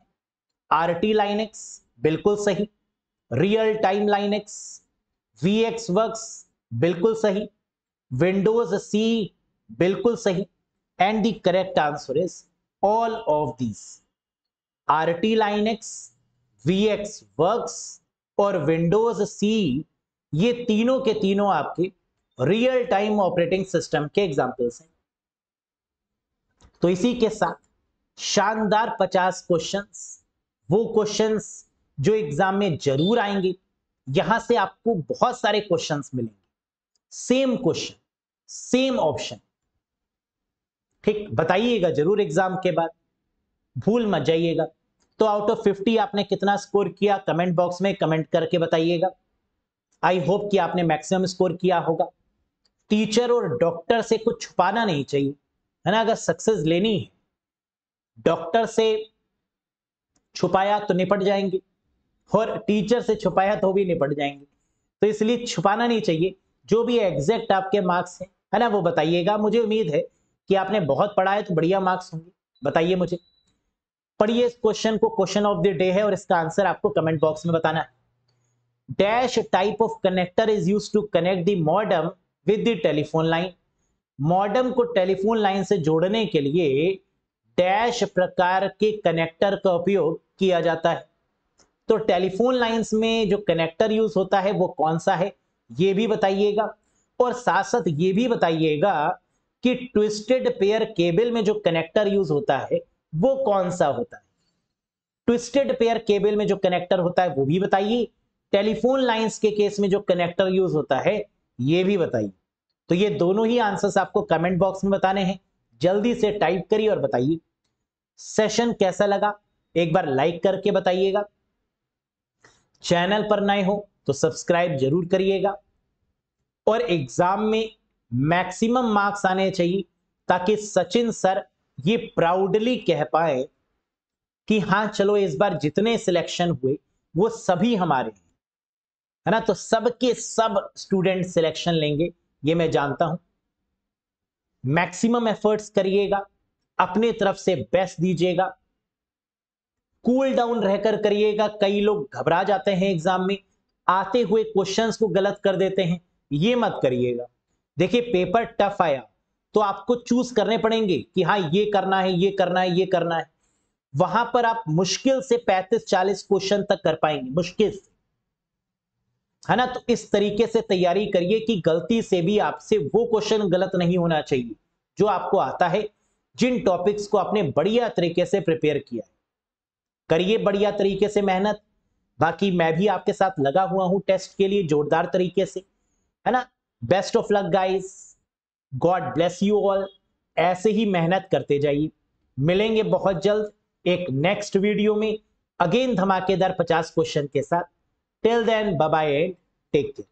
RT लाइनेक्स, बिल्कुल सही. Real time Linux, VX works, बिल्कुल सही. विंडोज C, बिल्कुल सही. And the correct answer is all of these. RT Linux, VX works और विंडोज C, ये तीनों के तीनों आपके रियल टाइम ऑपरेटिंग सिस्टम के एग्जांपल्स हैं. तो इसी के साथ शानदार 50 क्वेश्चंस, वो क्वेश्चंस जो एग्जाम में जरूर आएंगे. यहां से आपको बहुत सारे क्वेश्चंस मिलेंगे, सेम क्वेश्चन, सेम ऑप्शन. ठीक, बताइएगा जरूर एग्जाम के बाद, भूल मत जाइएगा. तो आउट ऑफ 50 आपने कितना स्कोर किया कमेंट बॉक्स में कमेंट करके बताइएगा. आई होप कि आपने मैक्सिमम स्कोर किया होगा. टीचर और डॉक्टर से कुछ छुपाना नहीं चाहिए, है ना. अगर सक्सेस लेनी है, डॉक्टर से छुपाया तो निपट जाएंगे और टीचर से छुपाया तो भी निपट जाएंगे. तो इसलिए छुपाना नहीं चाहिए. जो भी एग्जैक्ट आपके मार्क्स हैं, है ना, वो बताइएगा. मुझे उम्मीद है कि आपने बहुत पढ़ा है तो बढ़िया मार्क्स होंगे. बताइए मुझे. पढ़िए इस क्वेश्चन को, क्वेश्चन ऑफ द डे है और इसका आंसर आपको कमेंट बॉक्स में बताना है. Dash type of connector is used to connect the modem with the telephone line. Modem को टेलीफोन लाइन से जोड़ने के लिए डैश प्रकार के कनेक्टर का उपयोग किया जाता है. तो टेलीफोन लाइंस में जो कनेक्टर यूज होता है वो कौन सा है, ये भी बताइएगा. और साथ साथ ये भी बताइएगा कि ट्विस्टेड पेयर केबल में जो कनेक्टर यूज होता है वो कौन सा होता है. ट्विस्टेड पेयर केबल में जो कनेक्टर होता है वो भी बताइए. टेलीफोन लाइंस के केस में जो कनेक्टर यूज होता है ये भी बताइए. तो ये दोनों ही आंसर्स आपको कमेंट बॉक्स में बताने हैं. जल्दी से टाइप करिए और बताइए. सेशन कैसा लगा एक बार लाइक करके बताइएगा. चैनल पर नए हो तो सब्सक्राइब जरूर करिएगा. और एग्जाम में मैक्सिमम मार्क्स आने चाहिए ताकि सचिन सर ये प्राउडली कह पाए कि हाँ चलो इस बार जितने सिलेक्शन हुए वो सभी हमारे हैं, है ना. तो सबके सब स्टूडेंट सिलेक्शन लेंगे ये मैं जानता हूं. मैक्सिमम एफर्ट्स करिएगा, अपने तरफ से बेस्ट दीजिएगा, कूल डाउन रहकर करिएगा. कई लोग घबरा जाते हैं एग्जाम में, आते हुए क्वेश्चंस को गलत कर देते हैं, ये मत करिएगा। देखिए पेपर टफ आया तो आपको चूज करने पड़ेंगे कि हाँ ये करना है, ये करना है, ये करना है। वहां पर आप मुश्किल से 35-40 क्वेश्चन तक कर पाएंगे, मुश्किल से, है ना। तो इस तरीके से तैयारी करिए कि गलती से भी आपसे वो क्वेश्चन गलत नहीं होना चाहिए जो आपको आता है, जिन टॉपिक्स को आपने बढ़िया तरीके से प्रिपेयर किया है। करिए बढ़िया तरीके से मेहनत। बाकी मैं भी आपके साथ लगा हुआ हूं टेस्ट के लिए जोरदार तरीके से, है ना। Best of luck guys, God bless you all. ऐसे ही मेहनत करते जाइए। मिलेंगे बहुत जल्द एक नेक्स्ट वीडियो में, अगेन धमाकेदार 50 क्वेश्चन के साथ। Till then bye bye and take care.